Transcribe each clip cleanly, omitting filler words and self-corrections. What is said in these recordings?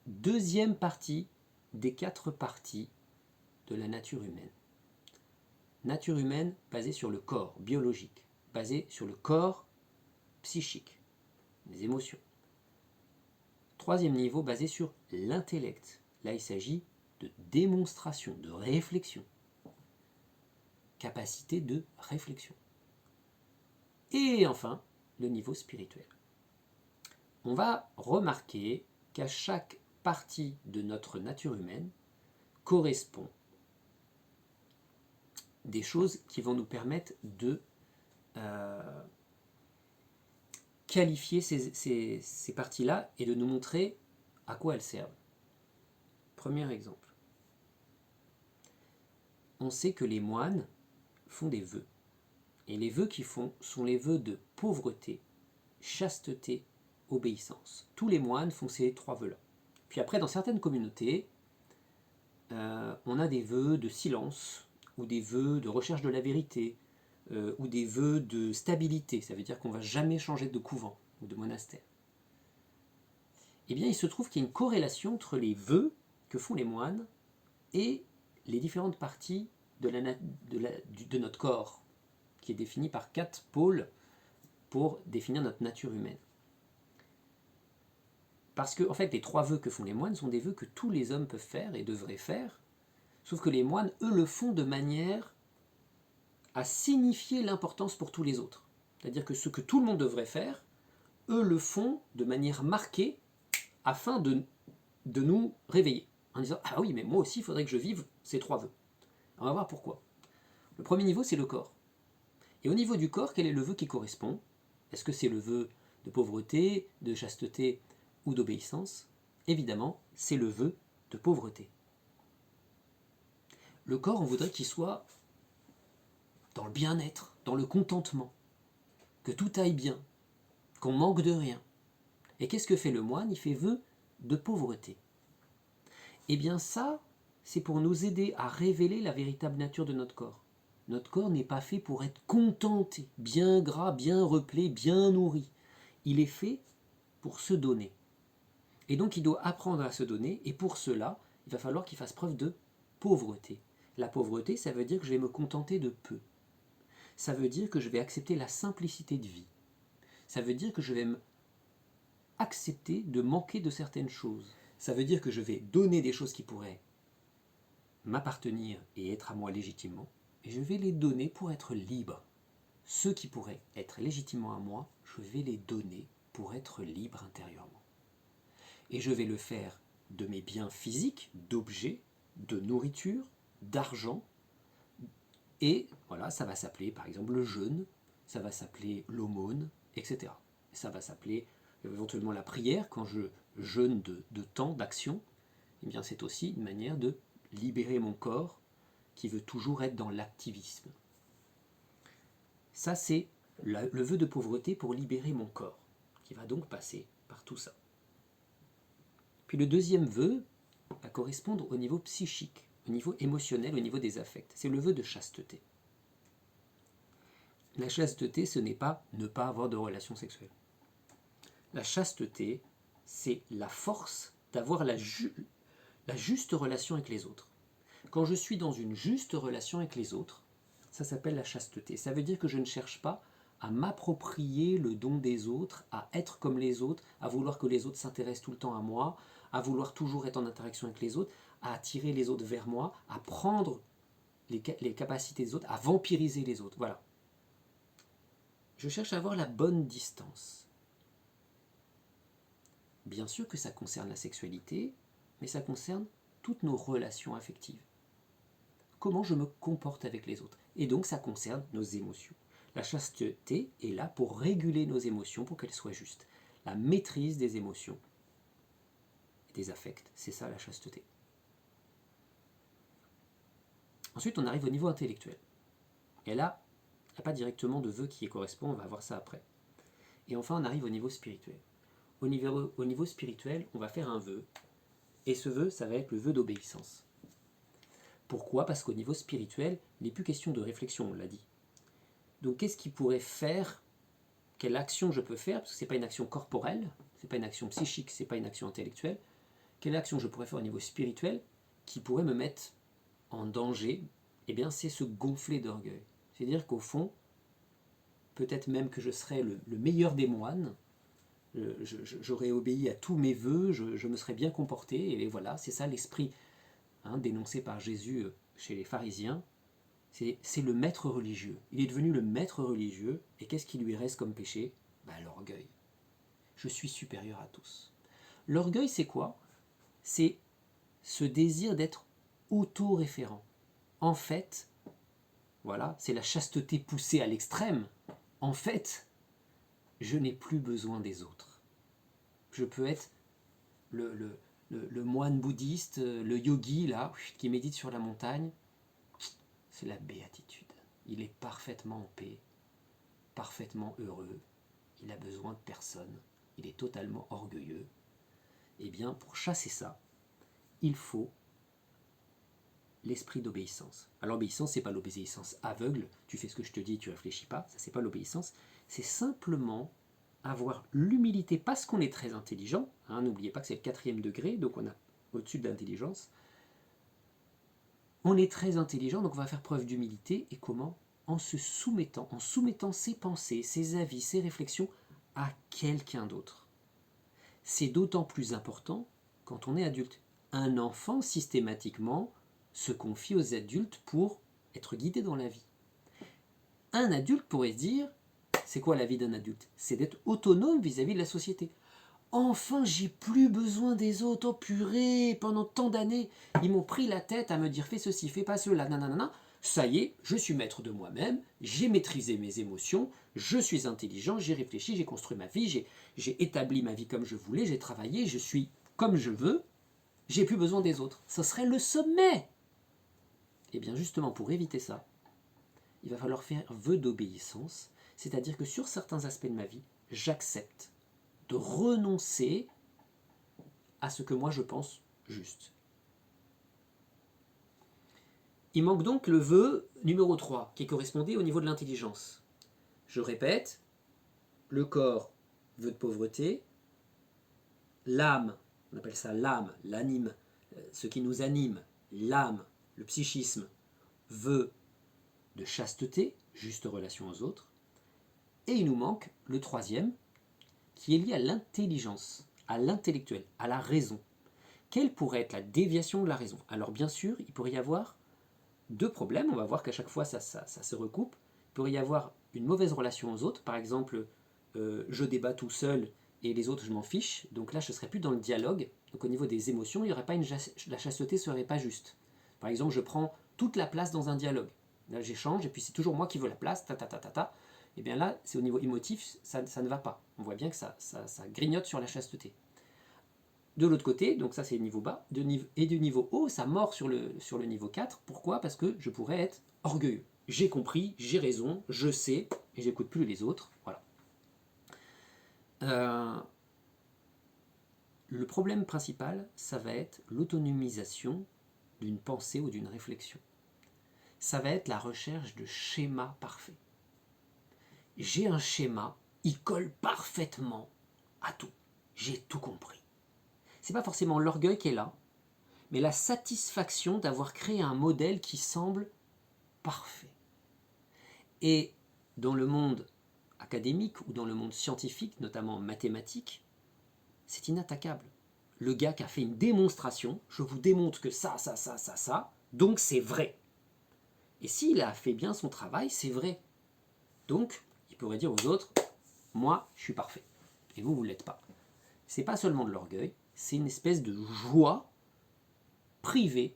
deuxième partie des 4 parties de la nature humaine. Nature humaine basée sur le corps biologique, basée sur le corps psychique, les émotions. Troisième niveau basé sur l'intellect. Là, il s'agit de démonstration, de réflexion. Capacité de réflexion. Et enfin, le niveau spirituel. On va remarquer qu'à chaque partie de notre nature humaine correspond des choses qui vont nous permettre de qualifier ces parties-là et de nous montrer à quoi elles servent. Premier exemple. On sait que les moines font des vœux. Et les vœux qu'ils font sont les vœux de pauvreté, chasteté, obéissance. Tous les moines font ces 3 vœux-là. Puis après, dans certaines communautés, on a des vœux de silence, ou des vœux de recherche de la vérité, ou des vœux de stabilité. Ça veut dire qu'on ne va jamais changer de couvent ou de monastère. Eh bien, il se trouve qu'il y a une corrélation entre les vœux que font les moines et les différentes parties de notre corps, qui est défini par 4 pôles pour définir notre nature humaine. Parce que, en fait, les 3 vœux que font les moines sont des vœux que tous les hommes peuvent faire et devraient faire, sauf que les moines, eux, le font de manière à signifier l'importance pour tous les autres. C'est-à-dire que ce que tout le monde devrait faire, eux le font de manière marquée afin de nous réveiller. En disant, ah oui, mais moi aussi, il faudrait que je vive ces 3 vœux. On va voir pourquoi. Le premier niveau, c'est le corps. Et au niveau du corps, quel est le vœu qui correspond? Est-ce que c'est le vœu de pauvreté, de chasteté ou d'obéissance? Évidemment, c'est le vœu de pauvreté. Le corps, on voudrait qu'il soit dans le bien-être, dans le contentement, que tout aille bien, qu'on manque de rien. Et qu'est-ce que fait le moine? Il fait vœu de pauvreté. Eh bien ça, c'est pour nous aider à révéler la véritable nature de notre corps. Notre corps n'est pas fait pour être contenté, bien gras, bien replé, bien nourri. Il est fait pour se donner. Et donc il doit apprendre à se donner, et pour cela, il va falloir qu'il fasse preuve de pauvreté. La pauvreté, ça veut dire que je vais me contenter de peu. Ça veut dire que je vais accepter la simplicité de vie. Ça veut dire que je vais accepter de manquer de certaines choses. Ça veut dire que je vais donner des choses qui pourraient m'appartenir et être à moi légitimement, et je vais les donner pour être libre. Ceux qui pourraient être légitimement à moi, je vais les donner pour être libre intérieurement. Et je vais le faire de mes biens physiques, d'objets, de nourriture, d'argent, et voilà, ça va s'appeler par exemple le jeûne, ça va s'appeler l'aumône, etc. Et ça va s'appeler éventuellement la prière, quand je jeûne de temps, d'action, eh bien c'est aussi une manière de libérer mon corps qui veut toujours être dans l'activisme. Ça, c'est le vœu de pauvreté pour libérer mon corps, qui va donc passer par tout ça. Puis le deuxième vœu va correspondre au niveau psychique, au niveau émotionnel, au niveau des affects. C'est le vœu de chasteté. La chasteté, ce n'est pas ne pas avoir de relations sexuelles. La chasteté, c'est la force d'avoir la juste relation avec les autres. Quand je suis dans une juste relation avec les autres, ça s'appelle la chasteté. Ça veut dire que je ne cherche pas à m'approprier le don des autres, à être comme les autres, à vouloir que les autres s'intéressent tout le temps à moi, à vouloir toujours être en interaction avec les autres, à attirer les autres vers moi, à prendre les capacités des autres, à vampiriser les autres. Voilà. Je cherche à avoir la bonne distance. Bien sûr que ça concerne la sexualité, mais ça concerne toutes nos relations affectives. Comment je me comporte avec les autres. Et donc ça concerne nos émotions. La chasteté est là pour réguler nos émotions, pour qu'elles soient justes. La maîtrise des émotions et des affects, c'est ça la chasteté. Ensuite, on arrive au niveau intellectuel. Et là, il n'y a pas directement de vœu qui y correspond, on va voir ça après. Et enfin, on arrive au niveau spirituel. Au niveau spirituel, on va faire un vœu. Et ce vœu, ça va être le vœu d'obéissance. Pourquoi? Parce qu'au niveau spirituel, il n'est plus question de réflexion, on l'a dit. Donc qu'est-ce qui pourrait faire? Quelle action je peux faire? Parce que ce n'est pas une action corporelle, ce n'est pas une action psychique, ce n'est pas une action intellectuelle. quelle action je pourrais faire au niveau spirituel qui pourrait me mettre en danger? Eh bien, c'est se gonfler d'orgueil. C'est-à-dire qu'au fond, peut-être même que je serais le meilleur des moines, j'aurais obéi à tous mes vœux, je me serais bien comporté, et voilà, c'est ça l'esprit dénoncé par Jésus chez les pharisiens. C'est le maître religieux. Il est devenu le maître religieux, et qu'est-ce qui lui reste comme péché? L'orgueil. Je suis supérieur à tous. L'orgueil, c'est quoi? C'est ce désir d'être autoréférent. En fait, voilà, c'est la chasteté poussée à l'extrême. En fait, je n'ai plus besoin des autres. Je peux être le moine bouddhiste, le yogi, là, qui médite sur la montagne. C'est la béatitude. Il est parfaitement en paix, parfaitement heureux. Il n'a besoin de personne. Il est totalement orgueilleux. Eh bien, pour chasser ça, il faut l'esprit d'obéissance. Alors l'obéissance, c'est pas l'obéissance aveugle, tu fais ce que je te dis, tu réfléchis pas, ça c'est pas l'obéissance, c'est simplement avoir l'humilité parce qu'on est très intelligent, n'oubliez pas que c'est le 4e degré, donc on a au-dessus de l'intelligence. On est très intelligent, donc on va faire preuve d'humilité, et comment? En soumettant ses pensées, ses avis, ses réflexions à quelqu'un d'autre. C'est d'autant plus important quand on est adulte. Un enfant, systématiquement, se confie aux adultes pour être guidé dans la vie. Un adulte pourrait se dire, c'est quoi la vie d'un adulte? C'est d'être autonome vis-à-vis de la société. Enfin, j'ai plus besoin des autres. Oh purée, pendant tant d'années, ils m'ont pris la tête à me dire fais ceci, fais pas cela, nanana. Ça y est, je suis maître de moi-même, j'ai maîtrisé mes émotions, je suis intelligent, j'ai réfléchi, j'ai construit ma vie, j'ai établi ma vie comme je voulais, j'ai travaillé, je suis comme je veux, j'ai plus besoin des autres. Ce serait le sommet. Et bien justement, pour éviter ça, il va falloir faire vœu d'obéissance, c'est-à-dire que sur certains aspects de ma vie, j'accepte de renoncer à ce que moi je pense juste. Il manque donc le vœu numéro 3, qui correspondait au niveau de l'intelligence. Je répète, le corps, vœu de pauvreté, l'âme, on appelle ça l'âme, l'anime, ce qui nous anime, l'âme, le psychisme, vœu de chasteté, juste relation aux autres, et il nous manque le 3e, qui est lié à l'intelligence, à l'intellectuel, à la raison. Quelle pourrait être la déviation de la raison? Alors bien sûr, il pourrait y avoir 2 problèmes, on va voir qu'à chaque fois ça se recoupe. Il pourrait y avoir une mauvaise relation aux autres, par exemple, je débat tout seul et les autres je m'en fiche, donc là je ne serais plus dans le dialogue, donc au niveau des émotions, il y aurait pas la chasteté ne serait pas juste. Par exemple, je prends toute la place dans un dialogue, là j'échange et puis c'est toujours moi qui veux la place, et bien là c'est au niveau émotif, ça ne va pas, on voit bien que ça grignote sur la chasteté. De l'autre côté, donc ça c'est le niveau bas, et du niveau haut, ça mord sur le niveau 4. Pourquoi? Parce que je pourrais être orgueilleux. J'ai compris, j'ai raison, je sais, et j'écoute plus les autres. Voilà. Le problème principal, ça va être l'autonomisation d'une pensée ou d'une réflexion. Ça va être la recherche de schémas parfaits. J'ai un schéma, il colle parfaitement à tout. J'ai tout compris. C'est pas forcément l'orgueil qui est là, mais la satisfaction d'avoir créé un modèle qui semble parfait. Et dans le monde académique ou dans le monde scientifique, notamment mathématique, c'est inattaquable. Le gars qui a fait une démonstration, je vous démontre que ça, donc c'est vrai. Et s'il a fait bien son travail, c'est vrai. Donc, il pourrait dire aux autres, moi, je suis parfait. Et vous, vous ne l'êtes pas. C'est pas seulement de l'orgueil, c'est une espèce de joie privée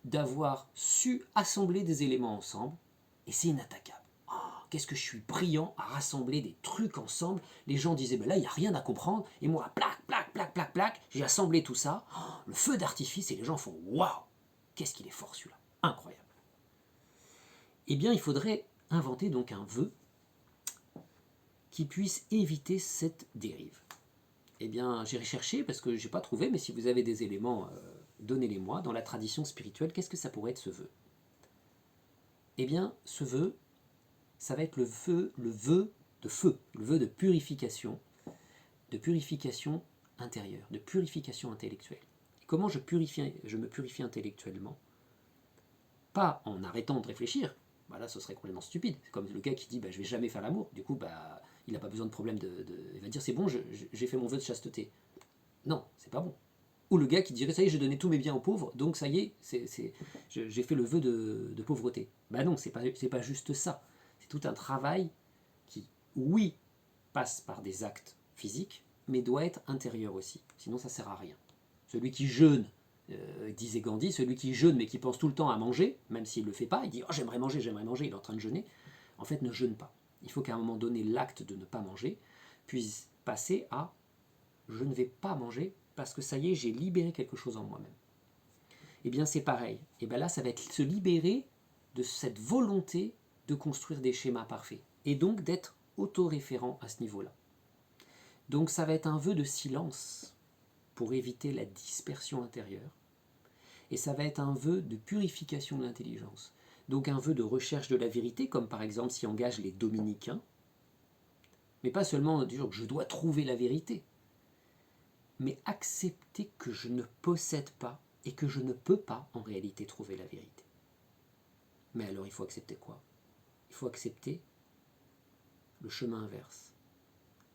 d'avoir su assembler des éléments ensemble, et c'est inattaquable. Oh, qu'est-ce que je suis brillant à rassembler des trucs ensemble. Les gens disaient, ben là, il n'y a rien à comprendre, et moi, plac, j'ai assemblé tout ça, oh, le feu d'artifice, et les gens font, waouh, qu'est-ce qu'il est fort celui-là, incroyable. Eh bien, il faudrait inventer donc un vœu qui puisse éviter cette dérive. Eh bien, j'ai recherché parce que je n'ai pas trouvé, mais si vous avez des éléments, donnez-les-moi. Dans la tradition spirituelle, qu'est-ce que ça pourrait être ce vœu? Eh bien, ce vœu, ça va être le vœu de feu, le vœu de purification intérieure, de purification intellectuelle. Comment je me purifie intellectuellement? Pas en arrêtant de réfléchir, là ce serait complètement stupide. C'est comme le gars qui dit je vais jamais faire l'amour, du coup il n'a pas besoin de problème il va dire c'est bon, j'ai fait mon vœu de chasteté. Non, c'est pas bon. Ou le gars qui dirait ça y est, j'ai donné tous mes biens aux pauvres, donc ça y est, j'ai fait le vœu de pauvreté. Non, c'est pas juste ça. C'est tout un travail qui, oui, passe par des actes physiques, mais doit être intérieur aussi. Sinon ça sert à rien. Celui qui jeûne, disait Gandhi, celui qui jeûne mais qui pense tout le temps à manger, même s'il ne le fait pas, il dit oh, j'aimerais manger, il est en train de jeûner, en fait ne jeûne pas. Il faut qu'à un moment donné, l'acte de ne pas manger puisse passer à je ne vais pas manger parce que ça y est, j'ai libéré quelque chose en moi-même. Et bien c'est pareil. Et bien là, ça va être se libérer de cette volonté de construire des schémas parfaits. Et donc d'être autoréférent à ce niveau-là. Donc ça va être un vœu de silence pour éviter la dispersion intérieure. Et ça va être un vœu de purification de l'intelligence. Donc un vœu de recherche de la vérité, comme par exemple s'y engagent les dominicains. Mais pas seulement dire que je dois trouver la vérité, mais accepter que je ne possède pas et que je ne peux pas en réalité trouver la vérité. Mais alors il faut accepter quoi? Il faut accepter le chemin inverse.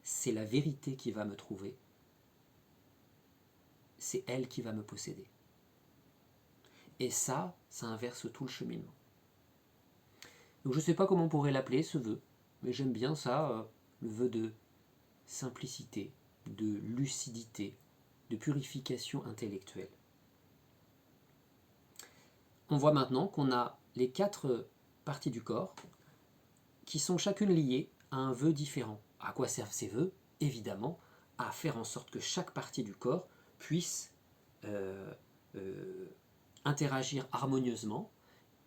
C'est la vérité qui va me trouver. C'est elle qui va me posséder. Et ça inverse tout le cheminement. Donc je ne sais pas comment on pourrait l'appeler ce vœu, mais j'aime bien ça, le vœu de simplicité, de lucidité, de purification intellectuelle. On voit maintenant qu'on a les 4 parties du corps qui sont chacune liées à un vœu différent. À quoi servent ces vœux? Évidemment, à faire en sorte que chaque partie du corps puisse interagir harmonieusement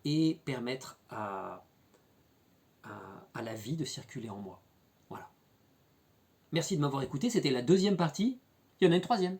et permettre à la vie de circuler en moi. Voilà. Merci de m'avoir écouté, c'était la 2e partie. Il y en a une 3e.